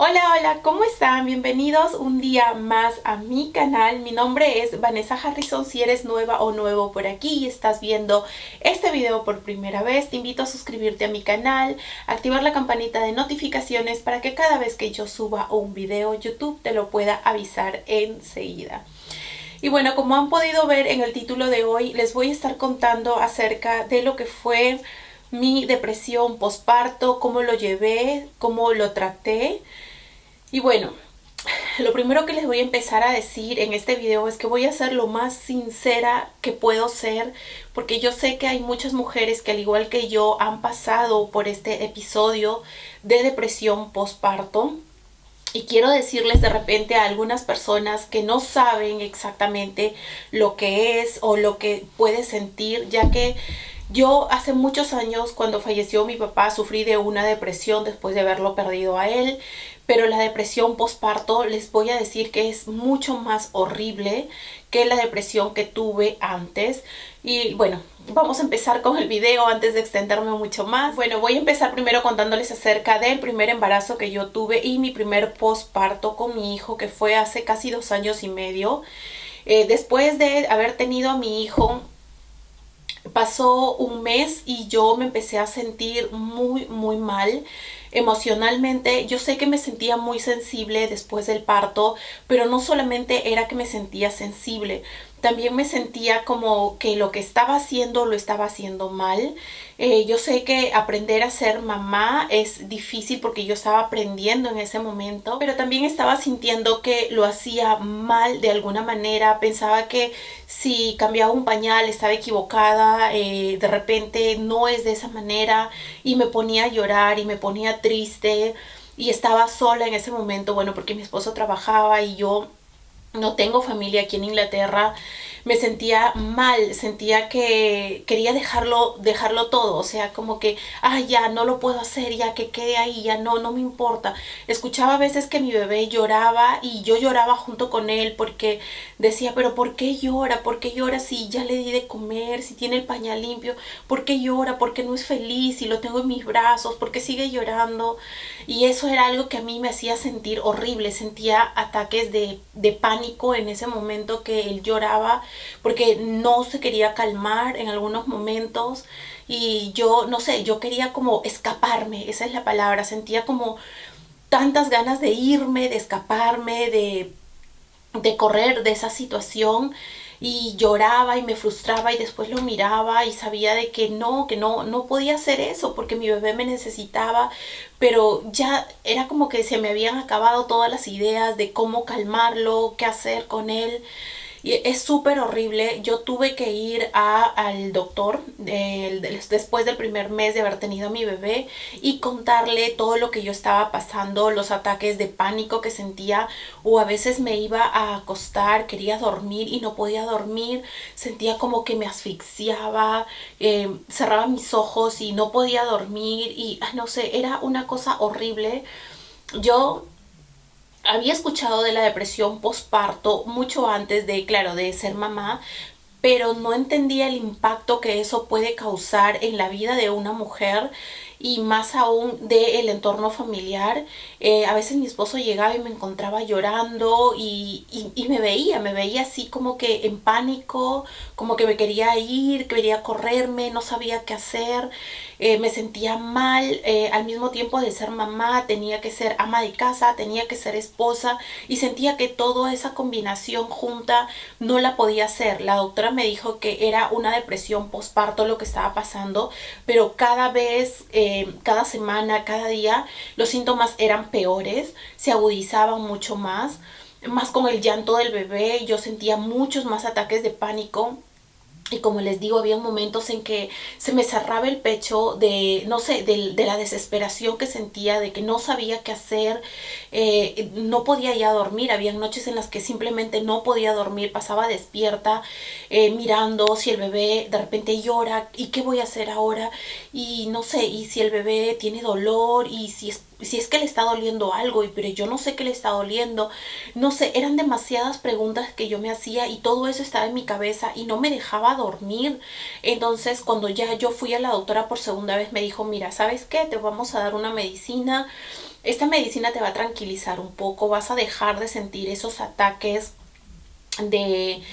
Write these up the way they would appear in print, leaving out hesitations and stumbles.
Hola, hola, ¿cómo están? Bienvenidos un día más a mi canal. Mi nombre es Vanessa Harrison. Si eres nueva o nuevo por aquí y estás viendo este video por primera vez, te invito a suscribirte a mi canal, activar la campanita de notificaciones para que cada vez que yo suba un video, YouTube te lo pueda avisar enseguida. Y bueno, como han podido ver en el título de hoy, les voy a estar contando acerca de lo que fue mi depresión postparto, cómo lo llevé, cómo lo traté. Y bueno, lo primero que les voy a empezar a decir en este video es que voy a ser lo más sincera que puedo ser, porque yo sé que hay muchas mujeres que al igual que yo han pasado por este episodio de depresión postparto. Y quiero decirles de repente a algunas personas que no saben exactamente lo que es o lo que puede sentir, ya que yo hace muchos años, cuando falleció mi papá, sufrí de una depresión después de haberlo perdido a él. Pero la depresión postparto, les voy a decir que es mucho más horrible que la depresión que tuve antes. Y bueno, vamos a empezar con el video antes de extenderme mucho más. Bueno, voy a empezar primero contándoles acerca del primer embarazo que yo tuve y mi primer postparto con mi hijo, que fue hace casi 2 años y medio. Después de haber tenido a mi hijo, pasó un mes y yo me empecé a sentir muy mal emocionalmente. Yo sé que me sentía muy sensible después del parto, pero no solamente era que me sentía sensible, también me sentía como que lo que estaba haciendo lo estaba haciendo mal. Yo sé que aprender a ser mamá es difícil porque yo estaba aprendiendo en ese momento, pero también estaba sintiendo que lo hacía mal de alguna manera. Pensaba que si cambiaba un pañal estaba equivocada, de repente no es de esa manera, y me ponía a llorar y me ponía triste y estaba sola en ese momento, bueno, porque mi esposo trabajaba y yo no tengo familia aquí en Inglaterra. Me sentía mal, sentía que quería dejarlo todo, o sea, como que, ya no lo puedo hacer, ya que quede ahí, ya no me importa. Escuchaba a veces que mi bebé lloraba y yo lloraba junto con él porque decía, pero ¿por qué llora? ¿Por qué llora si ya le di de comer, si tiene el pañal limpio? ¿Por qué llora? ¿Por qué no es feliz si lo tengo en mis brazos? ¿Por qué sigue llorando? Y eso era algo que a mí me hacía sentir horrible. Sentía ataques de pánico en ese momento que él lloraba porque no se quería calmar en algunos momentos. Y yo, no sé, yo quería como escaparme, esa es la palabra. Sentía como tantas ganas de irme, de escaparme, de correr de esa situación, y lloraba y me frustraba y después lo miraba y sabía de que no podía hacer eso porque mi bebé me necesitaba, pero ya era como que se me habían acabado todas las ideas de cómo calmarlo, qué hacer con él. Y es súper horrible. Yo tuve que ir al doctor después del primer mes de haber tenido a mi bebé y contarle todo lo que yo estaba pasando, los ataques de pánico que sentía, o a veces me iba a acostar, quería dormir y no podía dormir, sentía como que me asfixiaba, cerraba mis ojos y no podía dormir y no sé, era una cosa horrible. Yo había escuchado de la depresión postparto mucho antes de, claro, de ser mamá, pero no entendía el impacto que eso puede causar en la vida de una mujer y más aún del entorno familiar. A veces mi esposo llegaba y me encontraba llorando y me veía así como que en pánico, como que me quería ir, quería correrme, no sabía qué hacer. Me sentía mal, al mismo tiempo de ser mamá tenía que ser ama de casa, tenía que ser esposa, y sentía que toda esa combinación junta no la podía hacer. La doctora me dijo que era una depresión postparto lo que estaba pasando, pero cada vez, cada semana, cada día, los síntomas eran peores, se agudizaban mucho más con el llanto del bebé. Yo sentía muchos más ataques de pánico. Y como les digo, había momentos en que se me cerraba el pecho de, no sé, de la desesperación que sentía, de que no sabía qué hacer, no podía ya dormir. Había noches en las que simplemente no podía dormir, pasaba despierta, mirando si el bebé de repente llora, y qué voy a hacer ahora, y no sé, y si el bebé tiene dolor, y si es que le está doliendo algo, pero yo no sé qué le está doliendo. No sé, eran demasiadas preguntas que yo me hacía y todo eso estaba en mi cabeza y no me dejaba dormir. Entonces, cuando ya yo fui a la doctora por segunda vez, me dijo, mira, ¿sabes qué? Te vamos a dar una medicina Esta medicina te va a tranquilizar un poco, vas a dejar de sentir esos ataques de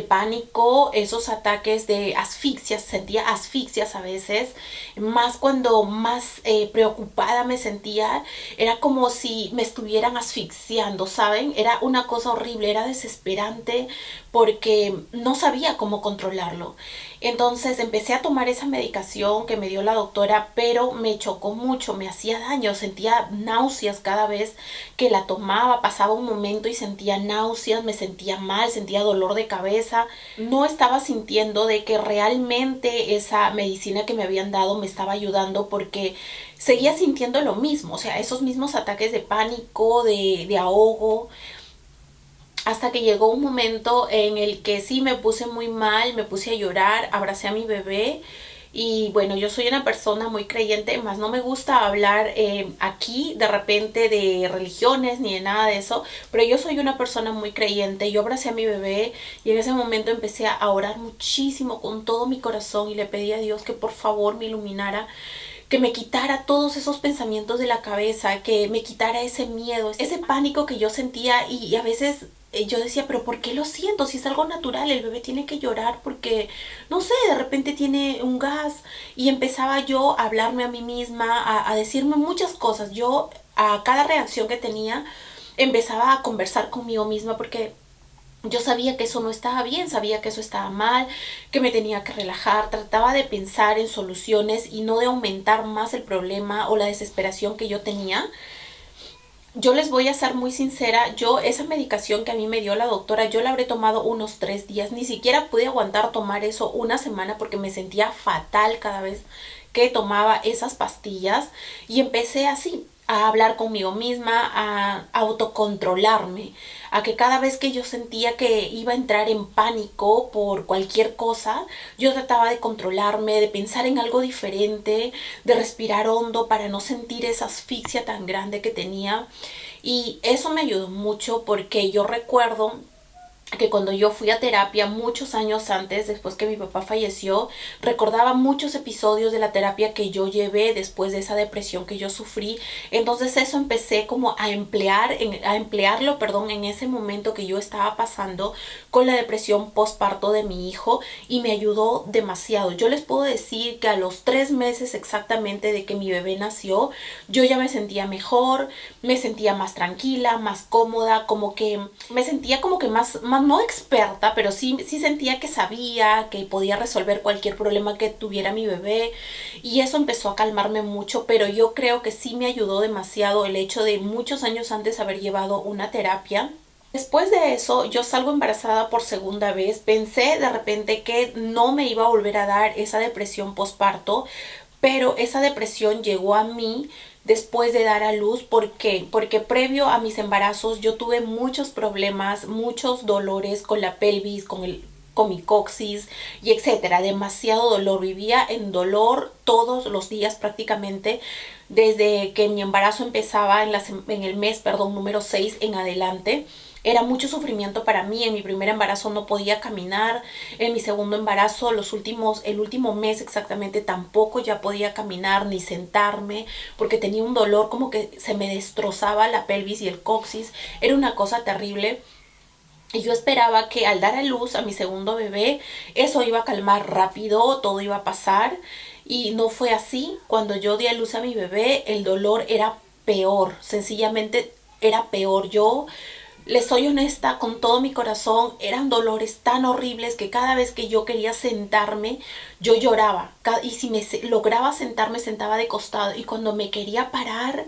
pánico, esos ataques de asfixias, sentía asfixias a veces, más cuando más preocupada me sentía, era como si me estuvieran asfixiando, ¿saben? Era una cosa horrible, era desesperante porque no sabía cómo controlarlo. Entonces empecé a tomar esa medicación que me dio la doctora, pero me chocó mucho, me hacía daño, sentía náuseas cada vez que la tomaba, pasaba un momento y sentía náuseas, me sentía mal, sentía dolor de cabeza. No estaba sintiendo de que realmente esa medicina que me habían dado me estaba ayudando porque seguía sintiendo lo mismo, o sea, esos mismos ataques de pánico, de ahogo, hasta que llegó un momento en el que sí me puse muy mal, me puse a llorar, abracé a mi bebé y bueno, yo soy una persona muy creyente, más no me gusta hablar aquí de repente de religiones ni de nada de eso, pero yo soy una persona muy creyente. Yo abracé a mi bebé y en ese momento empecé a orar muchísimo con todo mi corazón y le pedí a Dios que por favor me iluminara, que me quitara todos esos pensamientos de la cabeza, que me quitara ese miedo, ese pánico que yo sentía y a veces yo decía, pero ¿por qué lo siento? Si es algo natural, el bebé tiene que llorar porque, no sé, de repente tiene un gas. Y empezaba yo a hablarme a mí misma, a decirme muchas cosas. Yo a cada reacción que tenía empezaba a conversar conmigo misma porque yo sabía que eso no estaba bien, sabía que eso estaba mal, que me tenía que relajar, trataba de pensar en soluciones y no de aumentar más el problema o la desesperación que yo tenía. Yo les voy a ser muy sincera, yo esa medicación que a mí me dio la doctora, yo la habré tomado unos 3 días, ni siquiera pude aguantar tomar eso una semana porque me sentía fatal cada vez que tomaba esas pastillas y empecé así a hablar conmigo misma, a autocontrolarme, a que cada vez que yo sentía que iba a entrar en pánico por cualquier cosa, yo trataba de controlarme, de pensar en algo diferente, de respirar hondo para no sentir esa asfixia tan grande que tenía. Y eso me ayudó mucho porque yo recuerdo que cuando yo fui a terapia muchos años antes, después que mi papá falleció, recordaba muchos episodios de la terapia que yo llevé después de esa depresión que yo sufrí. Entonces eso empecé como a emplearlo, perdón, en ese momento que yo estaba pasando con la depresión postparto de mi hijo y me ayudó demasiado. Yo les puedo decir que a los 3 meses exactamente de que mi bebé nació, yo ya me sentía mejor, me sentía más tranquila, más cómoda, como que me sentía como que más no experta, pero sí sentía que sabía, que podía resolver cualquier problema que tuviera mi bebé y eso empezó a calmarme mucho, pero yo creo que sí me ayudó demasiado el hecho de muchos años antes haber llevado una terapia. Después de eso, yo salgo embarazada por segunda vez. Pensé de repente que no me iba a volver a dar esa depresión postparto, pero esa depresión llegó a mí después de dar a luz. ¿Por qué? Porque previo a mis embarazos yo tuve muchos problemas, muchos dolores con la pelvis, con mi coxis y etcétera, demasiado dolor, vivía en dolor todos los días prácticamente desde que mi embarazo empezaba en el mes, perdón, número 6 en adelante. Era mucho sufrimiento para mí. En mi primer embarazo no podía caminar. En mi segundo embarazo, el último mes exactamente, tampoco ya podía caminar ni sentarme porque tenía un dolor como que se me destrozaba la pelvis y el coxis. Era una cosa terrible. Y yo esperaba que al dar a luz a mi segundo bebé, eso iba a calmar rápido, todo iba a pasar. Y no fue así. Cuando yo di a luz a mi bebé, el dolor era peor. Sencillamente era peor. Yo les soy honesta, con todo mi corazón, eran dolores tan horribles que cada vez que yo quería sentarme, yo lloraba. Y si me lograba sentar, me sentaba de costado. Y cuando me quería parar,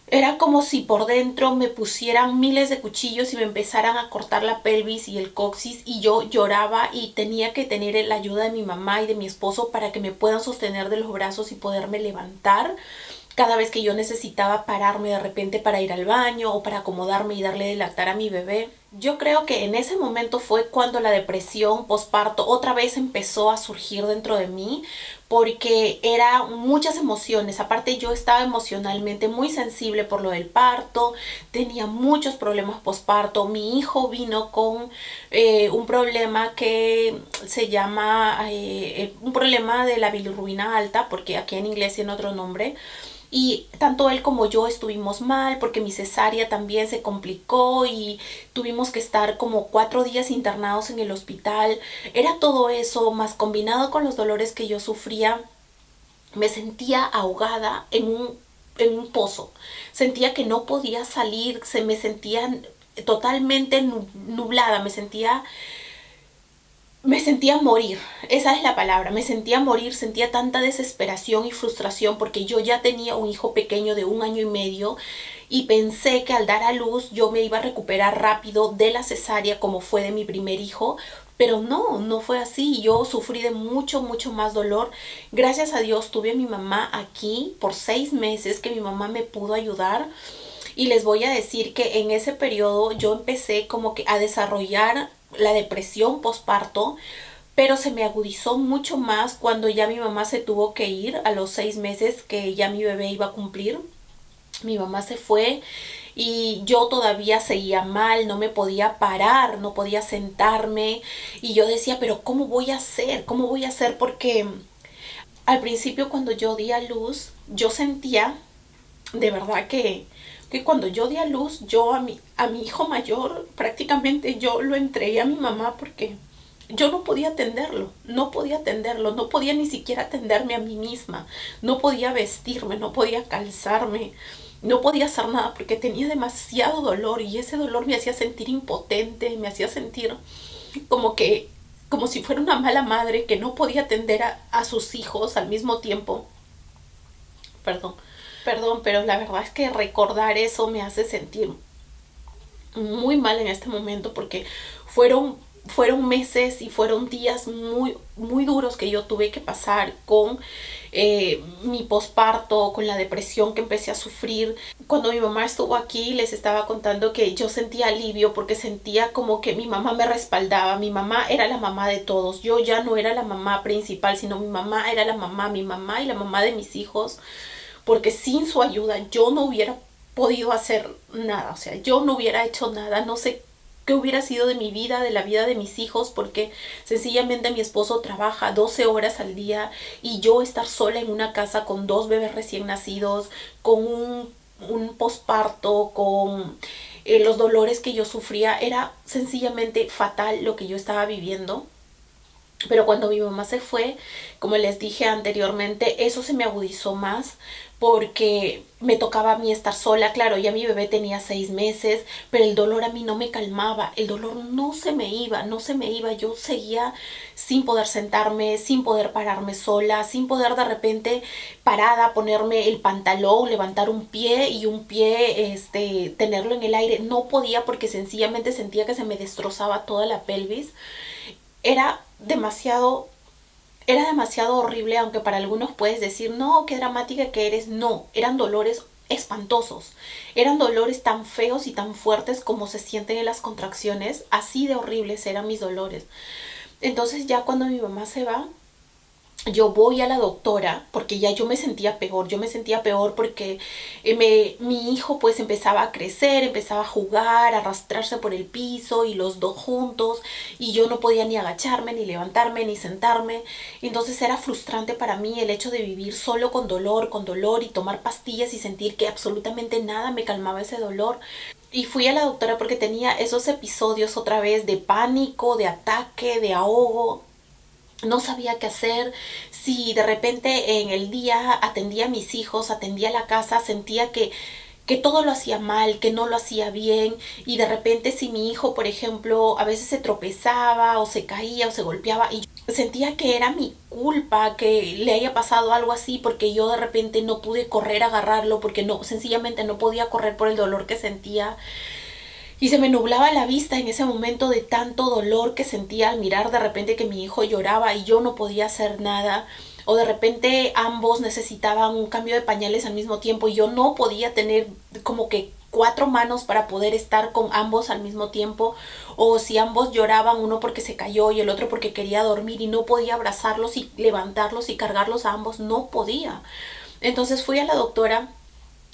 era como si por dentro me pusieran miles de cuchillos y me empezaran a cortar la pelvis y el coxis y yo lloraba y tenía que tener la ayuda de mi mamá y de mi esposo para que me puedan sostener de los brazos y poderme levantar. Cada vez que yo necesitaba pararme de repente para ir al baño o para acomodarme y darle de lactar a mi bebé, Yo creo que en ese momento fue cuando la depresión posparto otra vez empezó a surgir dentro de mí, porque era muchas emociones. Aparte, yo estaba emocionalmente muy sensible por lo del parto, tenía muchos problemas posparto. Mi hijo vino con un problema que se llama un problema de la bilirrubina alta, porque aquí en inglés tiene otro nombre. Y tanto él como yo estuvimos mal porque mi cesárea también se complicó y tuvimos que estar como 4 días internados en el hospital. Era todo eso, más combinado con los dolores que yo sufría, me sentía ahogada en un pozo. Sentía que no podía salir, se me sentía totalmente nublada, me sentía morir, esa es la palabra, me sentía morir, sentía tanta desesperación y frustración porque yo ya tenía un hijo pequeño de 1 año y medio y pensé que al dar a luz yo me iba a recuperar rápido de la cesárea como fue de mi primer hijo, pero no, no fue así. Yo sufrí de mucho, mucho más dolor. Gracias a Dios tuve a mi mamá aquí por 6 meses, que mi mamá me pudo ayudar. Y les voy a decir que en ese periodo yo empecé como que a desarrollar la depresión postparto, pero se me agudizó mucho más cuando ya mi mamá se tuvo que ir a los 6 meses que ya mi bebé iba a cumplir. Mi mamá se fue y yo todavía seguía mal, no me podía parar, no podía sentarme y yo decía, pero ¿cómo voy a hacer? ¿Cómo voy a hacer? Porque al principio cuando yo di a luz, yo sentía de verdad que cuando yo di a luz, yo a mi hijo mayor prácticamente yo lo entregué a mi mamá porque yo no podía atenderlo, no podía atenderlo, no podía ni siquiera atenderme a mí misma, no podía vestirme, no podía calzarme, no podía hacer nada porque tenía demasiado dolor y ese dolor me hacía sentir impotente, me hacía sentir como que, como si fuera una mala madre que no podía atender a sus hijos al mismo tiempo. Perdón, perdón, pero la verdad es que recordar eso me hace sentir muy mal en este momento porque fueron fueron meses y fueron días muy, muy duros que yo tuve que pasar con mi posparto, con la depresión que empecé a sufrir. Cuando mi mamá estuvo aquí, les estaba contando que yo sentía alivio porque sentía como que mi mamá me respaldaba. Mi mamá era la mamá de todos. Yo ya no era la mamá principal, sino mi mamá era la mamá, mi mamá y la mamá de mis hijos. Porque sin su ayuda yo no hubiera podido hacer nada. O sea, yo no hubiera hecho nada. No sé qué hubiera sido de mi vida, de la vida de mis hijos, porque sencillamente mi esposo trabaja 12 horas al día y yo estar sola en una casa con 2 bebés recién nacidos, con un posparto, con los dolores que yo sufría, era sencillamente fatal lo que yo estaba viviendo. Pero cuando mi mamá se fue, como les dije anteriormente, eso se me agudizó más porque me tocaba a mí estar sola. Claro, ya mi bebé tenía 6 meses, pero el dolor a mí no me calmaba. El dolor no se me iba, no se me iba. Yo seguía sin poder sentarme, sin poder pararme sola, sin poder de repente parada ponerme el pantalón, levantar un pie y un pie tenerlo en el aire. No podía porque sencillamente sentía que se me destrozaba toda la pelvis. Era demasiado era demasiado horrible, aunque para algunos puedes decir, no, qué dramática que eres. No, eran dolores espantosos. Eran dolores tan feos y tan fuertes como se sienten en las contracciones. Así de horribles eran mis dolores. Entonces ya cuando mi mamá se va, yo voy a la doctora porque ya yo me sentía peor porque mi hijo pues empezaba a crecer, empezaba a jugar, a arrastrarse por el piso y los dos juntos y yo no podía ni agacharme, ni levantarme, ni sentarme. Entonces era frustrante para mí el hecho de vivir solo con dolor y tomar pastillas y sentir que absolutamente nada me calmaba ese dolor. Y fui a la doctora porque tenía esos episodios otra vez de pánico, de ataque, de ahogo. No sabía qué hacer. Si de repente en el día atendía a mis hijos, atendía la casa, sentía que todo lo hacía mal, que no lo hacía bien. Y de repente si mi hijo, por ejemplo, a veces se tropezaba o se caía o se golpeaba y yo sentía que era mi culpa que le haya pasado algo así porque yo de repente no pude correr a agarrarlo porque no, sencillamente no podía correr por el dolor que sentía. Y se me nublaba la vista en ese momento de tanto dolor que sentía al mirar de repente que mi hijo lloraba y yo no podía hacer nada. O de repente ambos necesitaban un cambio de pañales al mismo tiempo y yo no podía tener como que 4 manos para poder estar con ambos al mismo tiempo, o si ambos lloraban, uno porque se cayó y el otro porque quería dormir y no podía abrazarlos y levantarlos y cargarlos a ambos, no podía. Entonces fui a la doctora,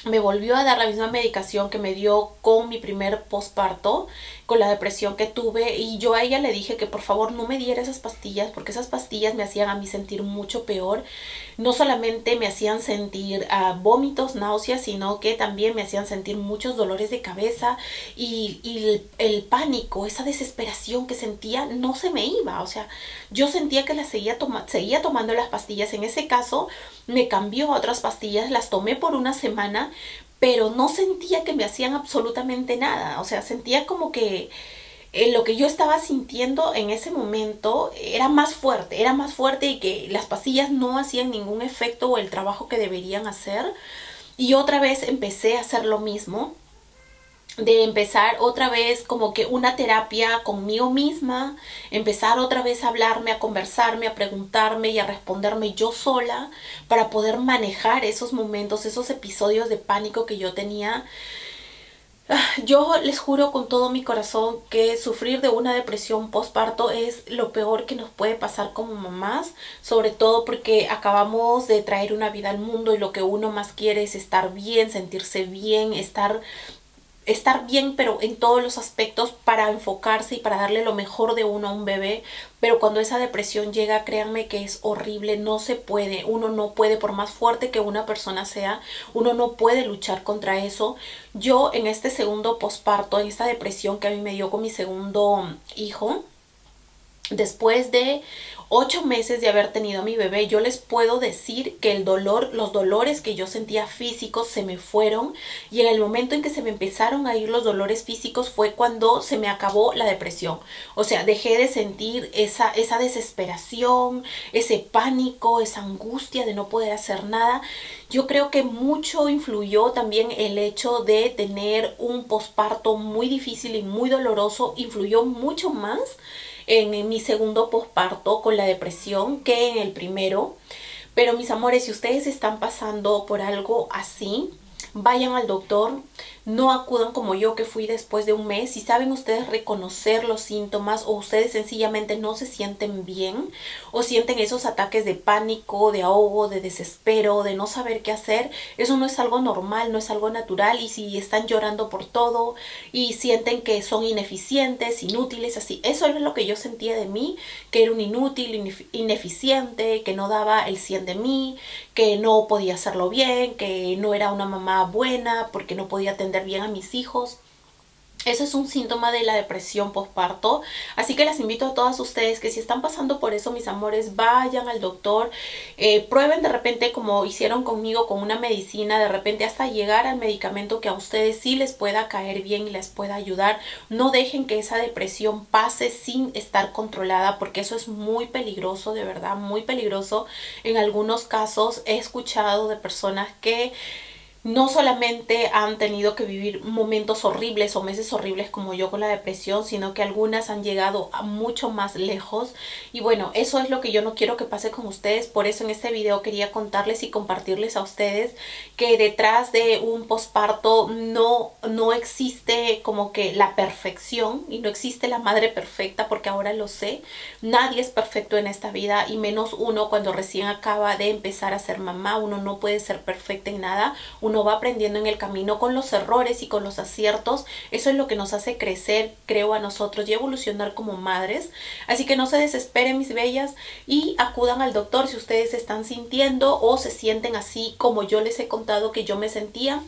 me volvió a dar la misma medicación que me dio con mi primer posparto, con la depresión que tuve, y yo a ella le dije que por favor no me diera esas pastillas, porque esas pastillas me hacían a mí sentir mucho peor. No solamente me hacían sentir vómitos, náuseas, sino que también me hacían sentir muchos dolores de cabeza, y el pánico, esa desesperación que sentía no se me iba. O sea, yo sentía que seguía tomando las pastillas. En ese caso me cambió a otras pastillas, las tomé por una semana, pero no sentía que me hacían absolutamente nada. O sea, sentía como que lo que yo estaba sintiendo en ese momento era más fuerte y que las pastillas no hacían ningún efecto o el trabajo que deberían hacer. Y otra vez empecé a hacer lo mismo, de empezar otra vez como que una terapia conmigo misma, empezar otra vez a hablarme, a conversarme, a preguntarme y a responderme yo sola para poder manejar esos momentos, esos episodios de pánico que yo tenía. Yo les juro con todo mi corazón que sufrir de una depresión postparto es lo peor que nos puede pasar como mamás, sobre todo porque acabamos de traer una vida al mundo y lo que uno más quiere es estar bien, sentirse bien, estar bien, pero en todos los aspectos, para enfocarse y para darle lo mejor de uno a un bebé. Pero cuando esa depresión llega, créanme que es horrible, no se puede, uno no puede, por más fuerte que una persona sea, uno no puede luchar contra eso. Yo en este segundo posparto, en esta depresión que a mí me dio con mi segundo hijo, después de 8 meses de haber tenido a mi bebé, yo les puedo decir que los dolores que yo sentía físicos se me fueron, y en el momento en que se me empezaron a ir los dolores físicos fue cuando se me acabó la depresión. O sea, dejé de sentir esa desesperación, ese pánico, esa angustia de no poder hacer nada. Yo creo que mucho influyó también el hecho de tener un posparto muy difícil y muy doloroso, influyó mucho más en mi segundo posparto con la depresión que en el primero. Pero mis amores, si ustedes están pasando por algo así, vayan al doctor, no acudan como yo que fui después de un mes. Si saben ustedes reconocer los síntomas, o ustedes sencillamente no se sienten bien o sienten esos ataques de pánico, de ahogo, de desespero, de no saber qué hacer, eso no es algo normal, no es algo natural. Y si están llorando por todo y sienten que son ineficientes, inútiles, así, eso es lo que yo sentía de mí, que era un inútil, ineficiente, que no daba el 100 de mí, que no podía hacerlo bien, que no era una mamá buena porque no podía atender bien a mis hijos. Eso es un síntoma de la depresión postparto. Así que las invito a todas ustedes que si están pasando por eso, mis amores, vayan al doctor. Prueben de repente, como hicieron conmigo, con una medicina, de repente hasta llegar al medicamento que a ustedes sí les pueda caer bien y les pueda ayudar. No dejen que esa depresión pase sin estar controlada, porque eso es muy peligroso, de verdad, muy peligroso. En algunos casos he escuchado de personas que no solamente han tenido que vivir momentos horribles o meses horribles como yo con la depresión, sino que algunas han llegado a mucho más lejos. Y bueno, eso es lo que yo no quiero que pase con ustedes. Por eso en este video quería contarles y compartirles a ustedes que detrás de un posparto no existe como que la perfección, y no existe la madre perfecta, porque ahora lo sé. Nadie es perfecto en esta vida, y menos uno cuando recién acaba de empezar a ser mamá. Uno no puede ser perfecta en nada. Uno va aprendiendo en el camino con los errores y con los aciertos. Eso es lo que nos hace crecer, creo, a nosotros y evolucionar como madres. Así que no se desesperen, mis bellas, y acudan al doctor si ustedes se están sintiendo o se sienten así como yo les he contado que yo me sentía.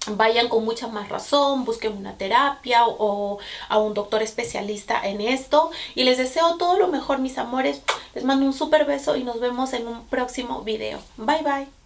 Vayan con mucha más razón, busquen una terapia o a un doctor especialista en esto. Y les deseo todo lo mejor, mis amores. Les mando un súper beso y nos vemos en un próximo video. Bye, bye.